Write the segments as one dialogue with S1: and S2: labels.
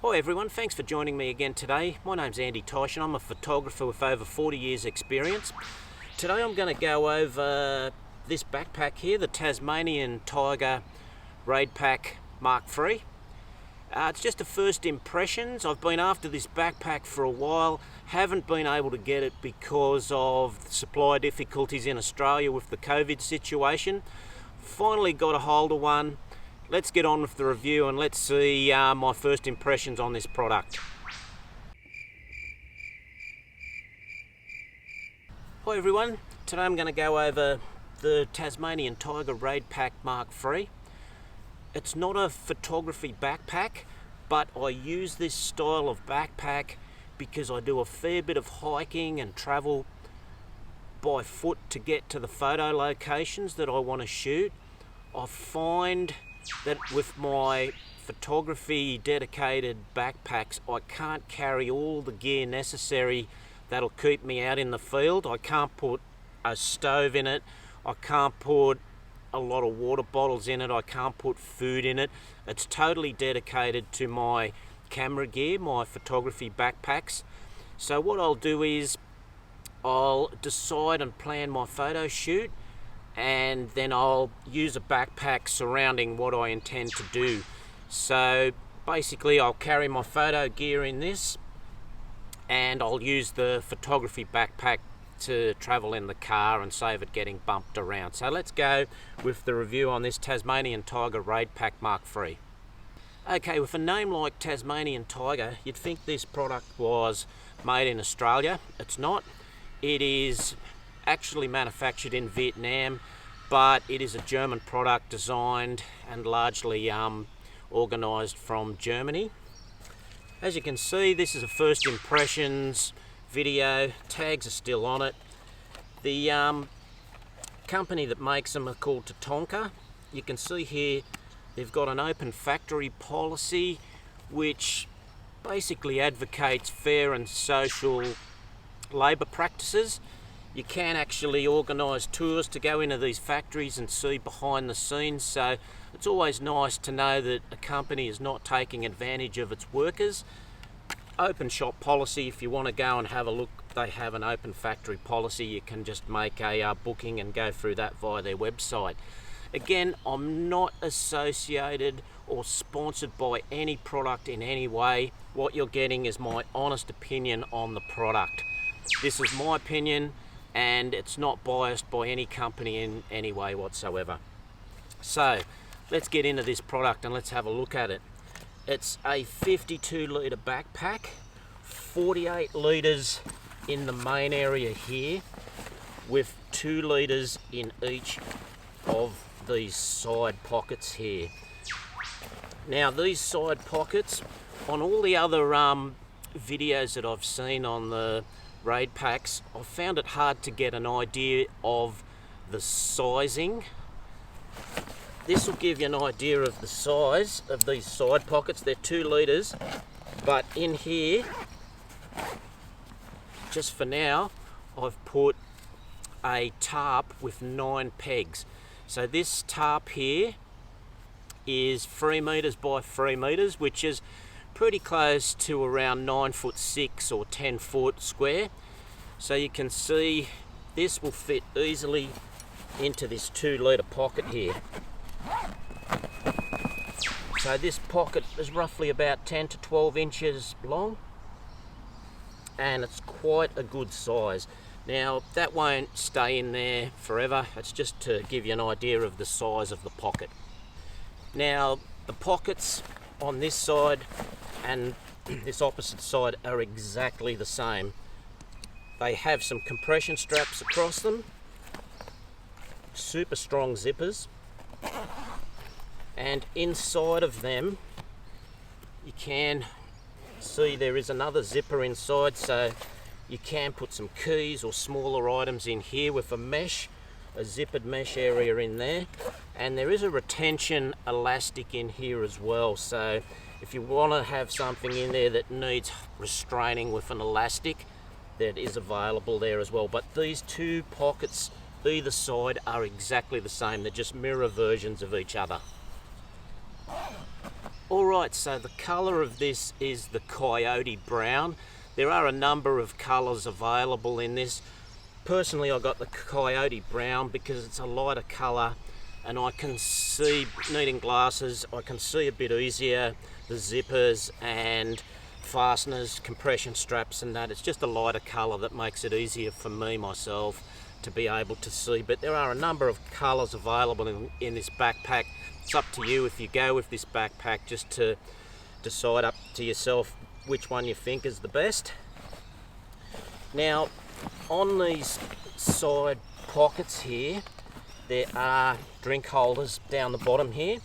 S1: Hi everyone, thanks for joining me again today. My name's Andy Tyson. I'm a photographer with over 40 years experience. Today I'm going to go over this backpack here, the Tasmanian Tiger Raid Pack Mark III. It's just the first impressions. I've been after this backpack for a while, haven't been able to get it because of supply difficulties in Australia with the COVID situation. Finally got a hold of one. Let's get on with the review and let's see my first impressions on this product. Hi everyone, today I'm going to go over the Tasmanian Tiger Raid Pack Mark III. It's not a photography backpack, but I use this style of backpack because I do a fair bit of hiking and travel by foot to get to the photo locations that I want to shoot. I find that with my photography dedicated backpacks, I can't carry all the gear necessary that'll keep me out in the field. I can't put a stove in it, I can't put a lot of water bottles in it, I can't put food in it. It's totally dedicated to my camera gear, my photography backpacks. So what I'll do is I'll decide and plan my photo shoot, and then I'll use a backpack surrounding what I intend to do. So basically I'll carry my photo gear in this, and I'll use the photography backpack to travel in the car and save it getting bumped around. So let's go with the review on this Tasmanian Tiger Raid Pack Mark III. Okay, with a name like Tasmanian Tiger, you'd think this product was made in Australia. It's not. It is actually manufactured in Vietnam, but it is a German product designed and largely organised from Germany. As you can see, this is a first impressions video. Tags are still on it. The company that makes them are called Tatonka. You can see here they've got an open factory policy which basically advocates fair and social labour practices. You can actually organise tours to go into these factories and see behind the scenes, so it's always nice to know that a company is not taking advantage of its workers. Open shop policy, if you want to go and have a look, they have an open factory policy. You can just make a booking and go through that via their website. Again, I'm not associated or sponsored by any product in any way. What you're getting is my honest opinion on the product. This is my opinion, and it's not biased by any company in any way whatsoever. So let's get into this product and let's have a look at it. It's a 52 litre backpack, 48 litres in the main area here, with 2 litres in each of these side pockets here. Now these side pockets, on all the other videos that I've seen on the Raid packs, I've found it hard to get an idea of the sizing. This will give you an idea of the size of these side pockets. They're 2 litres, but in here, just for now, I've put a tarp with 9 pegs. So this tarp here is 3 metres by 3 metres, which is pretty close to around 9'6" or 10 foot square. So you can see this will fit easily into this 2 litre pocket here. So this pocket is roughly about 10 to 12 inches long, and it's quite a good size. Now that won't stay in there forever, it's just to give you an idea of the size of the pocket. Now the pockets on this side and this opposite side are exactly the same. They have some compression straps across them, super strong zippers, and inside of them you can see there is another zipper inside, so you can put some keys or smaller items in here with a mesh, a zippered mesh area in there, and there is a retention elastic in here as well. So if you want to have something in there that needs restraining with an elastic, that is available there as well. But these 2 pockets either side are exactly the same. They're just mirror versions of each other. Alright, so the colour of this is the Coyote Brown. There are a number of colours available in this. Personally, I got the Coyote Brown because it's a lighter colour and I can see, needing glasses, I can see a bit easier the zippers and fasteners, compression straps and that. It's just a lighter colour that makes it easier for me myself to be able to see. But there are a number of colours available in this backpack. It's up to you if you go with this backpack, just to decide up to yourself which one you think is the best. Now, on these side pockets here, there are drink holders down the bottom here.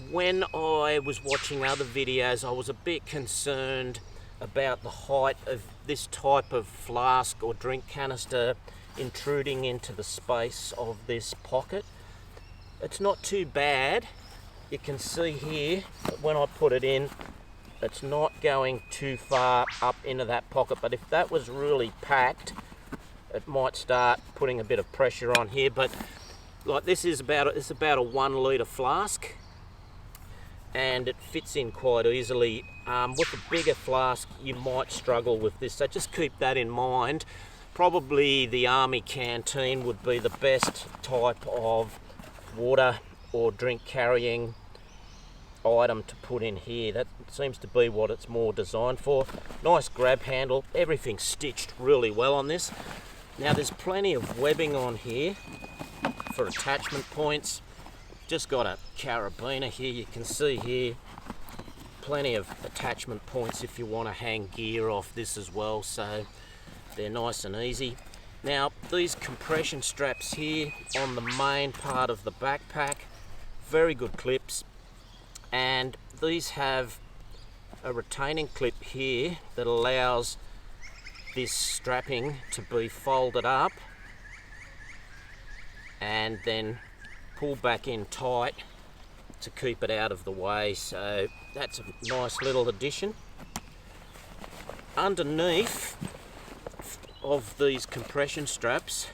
S1: When I was watching other videos, I was a bit concerned about the height of this type of flask or drink canister intruding into the space of this pocket. It's not too bad. You can see here that when I put it in, it's not going too far up into that pocket, but if that was really packed, it might start putting a bit of pressure on here. But like this is about a 1 litre flask and it fits in quite easily. With a bigger flask you might struggle with this, so just keep that in mind. Probably the army canteen would be the best type of water or drink carrying item to put in here. That seems to be what it's more designed for. Nice grab handle, everything's stitched really well on this. Now there's plenty of webbing on here for attachment points. Just got a carabiner here, you can see here plenty of attachment points if you want to hang gear off this as well, so they're nice and easy. Now these compression straps here on the main part of the backpack, very good clips, and these have a retaining clip here that allows this strapping to be folded up and then pull back in tight to keep it out of the way, so that's a nice little addition. Underneath of these compression straps,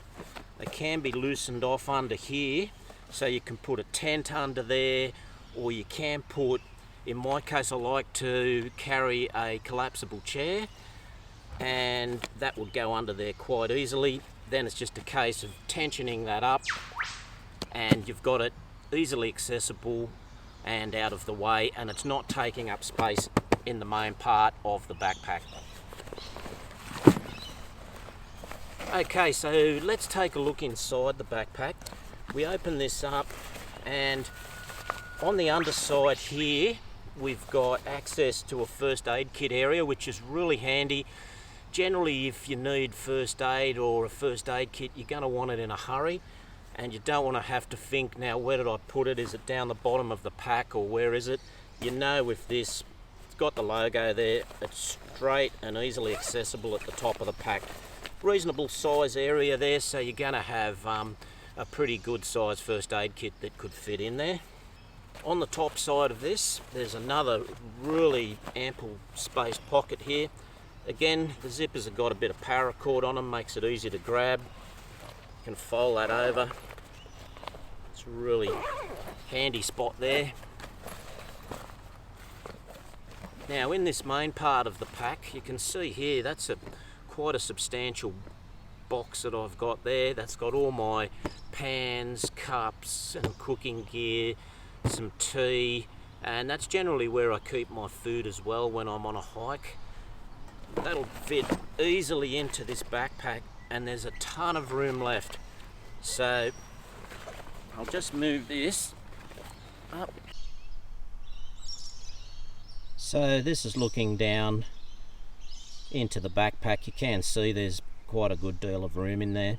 S1: they can be loosened off under here, so you can put a tent under there, or you can put, in my case I like to carry a collapsible chair and that would go under there quite easily. Then it's just a case of tensioning that up and you've got it easily accessible and out of the way, and it's not taking up space in the main part of the backpack. Okay, so let's take a look inside the backpack. We open this up and on the underside here we've got access to a first aid kit area, which is really handy. Generally, if you need first aid or a first aid kit, you're going to want it in a hurry and you don't want to have to think, now where did I put it? Is it down the bottom of the pack or where is it? You know, with this, it's got the logo there, it's straight and easily accessible at the top of the pack. Reasonable size area there, so you're going to have a pretty good size first aid kit that could fit in there. On the top side of this, there's another really ample spaced pocket here. Again, the zippers have got a bit of paracord on them, makes it easy to grab. You can fold that over. It's a really handy spot there. Now in this main part of the pack, you can see here, that's quite a substantial box that I've got there. That's got all my pans, cups and cooking gear, some tea, and that's generally where I keep my food as well when I'm on a hike. That'll fit easily into this backpack and there's a ton of room left. So I'll just move this up. So this is looking down into the backpack. You can see there's quite a good deal of room in there.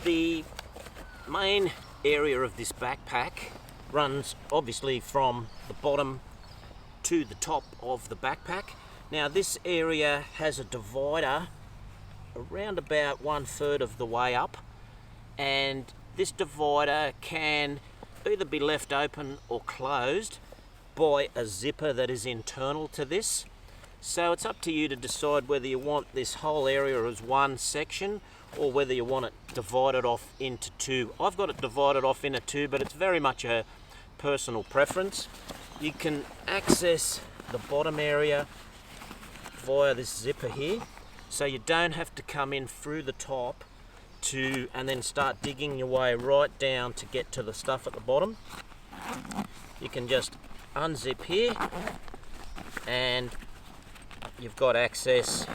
S1: The main area of this backpack runs obviously from the bottom to the top of the backpack. Now this area has a divider around about 1/3 of the way up, and this divider can either be left open or closed by a zipper that is internal to this. So it's up to you to decide whether you want this whole area as one section or whether you want it divided off into two. I've got it divided off into two, but it's very much a personal preference. You can access the bottom area via this zipper here, so you don't have to come in through the top and then start digging your way right down to get to the stuff at the bottom. You can just unzip here and you've got access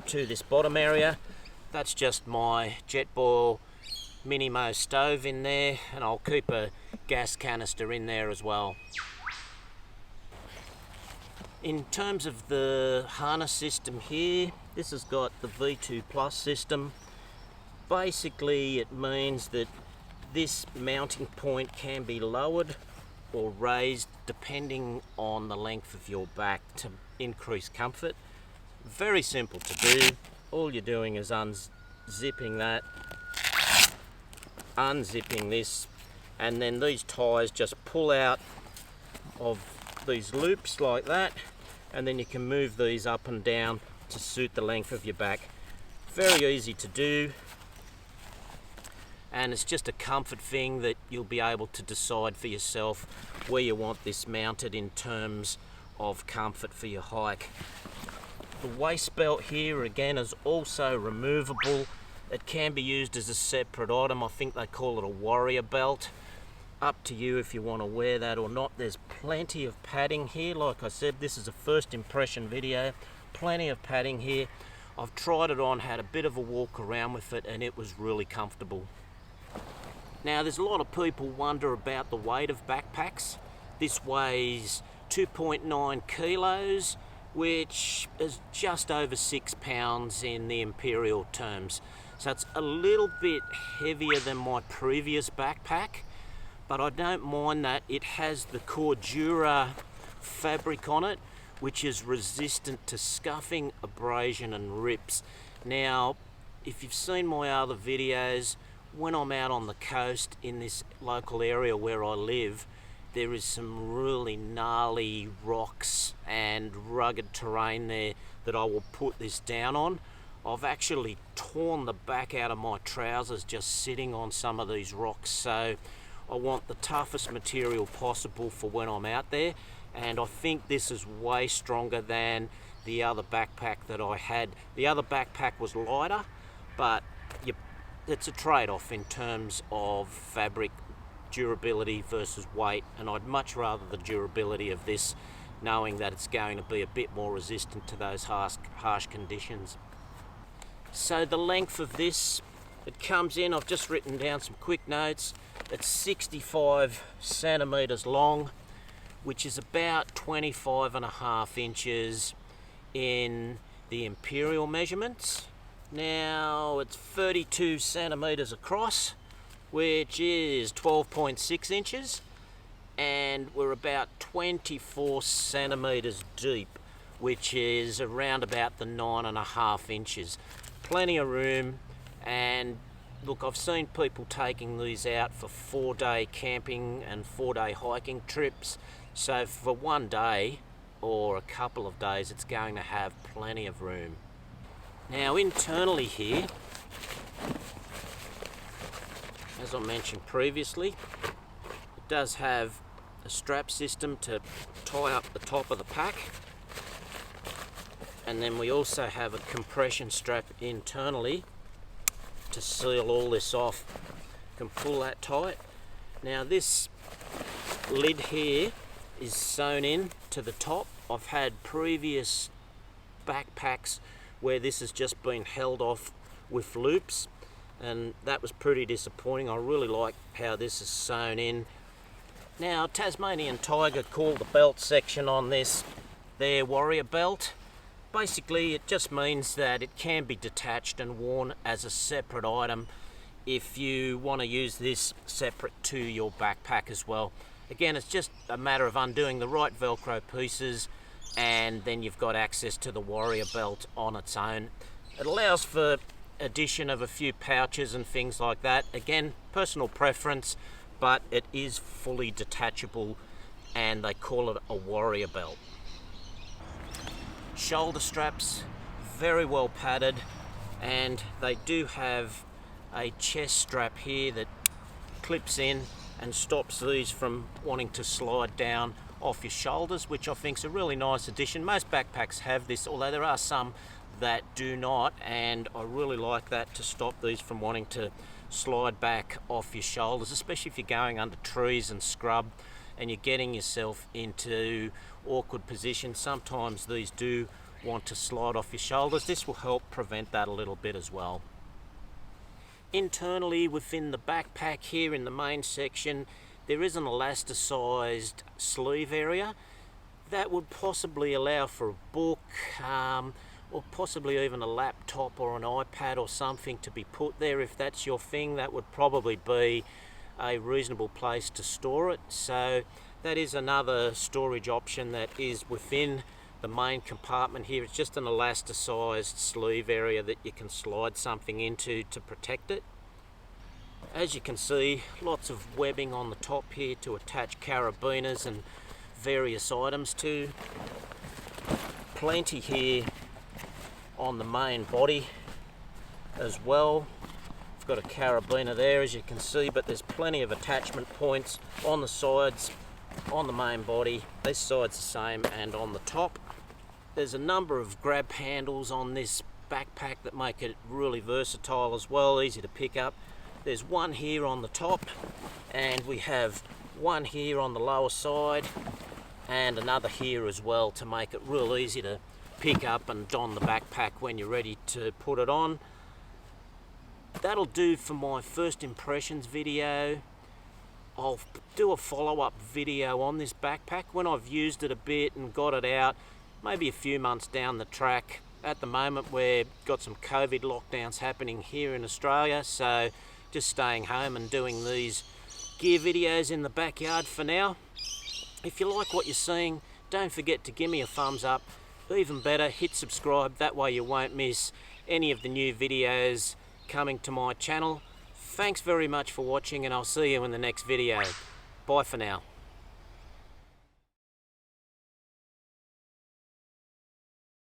S1: to this bottom area. That's just my Jetboil Minimo stove in there, and I'll keep a gas canister in there as well. In terms of the harness system here, this has got the V2 Plus system. Basically it means that this mounting point can be lowered or raised depending on the length of your back to increase comfort. Very simple to do. All you're doing is unzipping that, unzipping this, and then these ties just pull out of these loops like that, and then you can move these up and down to suit the length of your back. Very easy to do, and it's just a comfort thing that you'll be able to decide for yourself where you want this mounted in terms of comfort for your hike. The waist belt here again is also removable. It can be used as a separate item. I think they call it a warrior belt. Up to you if you want to wear that or not. There's plenty of padding here. Like I said, this is a first impression video. Plenty of padding here. I've tried it on, had a bit of a walk around with it, and it was really comfortable. Now there's a lot of people wonder about the weight of backpacks. This weighs 2.9 kilos, which is just over 6 pounds in the imperial terms. So it's a little bit heavier than my previous backpack, but I don't mind that. It has the Cordura fabric on it, which is resistant to scuffing, abrasion and rips. Now, if you've seen my other videos, when I'm out on the coast in this local area where I live, there is some really gnarly rocks and rugged terrain there that I will put this down on. I've actually torn the back out of my trousers just sitting on some of these rocks, so I want the toughest material possible for when I'm out there, and I think this is way stronger than the other backpack that I had. The other backpack was lighter, but it's a trade-off in terms of fabric durability versus weight, and I'd much rather the durability of this, knowing that it's going to be a bit more resistant to those harsh conditions. So the length of this, it comes in, I've just written down some quick notes, it's 65 centimeters long, which is about 25.5 inches in the imperial measurements. Now it's 32 centimeters across, which is 12.6 inches, and we're about 24 centimeters deep, which is around about the 9.5 inches. Plenty of room, and look, I've seen people taking these out for 4-day camping and 4-day hiking trips, so for one day or a couple of days it's going to have plenty of room. Now internally here, as I mentioned previously, it does have a strap system to tie up the top of the pack, and then we also have a compression strap internally to seal all this off. You can pull that tight. Now this lid here is sewn in to the top. I've had previous backpacks where this has just been held off with loops, and that was pretty disappointing. I really like how this is sewn in. Now Tasmanian Tiger call the belt section on this their warrior belt. Basically it just means that it can be detached and worn as a separate item if you want to use this separate to your backpack as well. Again, it's just a matter of undoing the right Velcro pieces, and then you've got access to the warrior belt on its own. It allows for addition of a few pouches and things like that. Again, personal preference, but it is fully detachable and they call it a warrior belt. Shoulder straps, very well padded. and they do have a chest strap here that clips in and stops these from wanting to slide down off your shoulders, which I think is a really nice addition. Most backpacks have this, although there are some that do not, and I really like that to stop these from wanting to slide back off your shoulders, especially if you're going under trees and scrub and you're getting yourself into awkward positions. Sometimes these do want to slide off your shoulders. This will help prevent that a little bit as well. Internally within the backpack here in the main section, there is an elasticized sleeve area that would possibly allow for a book, or possibly even a laptop or an iPad or something to be put there. If that's your thing, that would probably be a reasonable place to store it. So that is another storage option that is within the main compartment here. It's just an elasticized sleeve area that you can slide something into to protect it. As you can see, lots of webbing on the top here to attach carabiners and various items to. Plenty here on the main body as well. I've got a carabiner there, as you can see, but there's plenty of attachment points on the sides, on the main body. This side's the same, and on the top. There's a number of grab handles on this backpack that make it really versatile as well, easy to pick up. There's one here on the top, and we have one here on the lower side, and another here as well to make it real easy to pick up and don the backpack when you're ready to put it on. That'll do for my first impressions video. I'll do a follow-up video on this backpack when I've used it a bit and got it out, maybe a few months down the track. At the moment we've got some COVID lockdowns happening here in Australia, so just staying home and doing these gear videos in the backyard for now. If you like what you're seeing, don't forget to give me a thumbs up. Even better, hit subscribe, that way you won't miss any of the new videos coming to my channel. Thanks very much for watching, and I'll see you in the next video. Bye for now.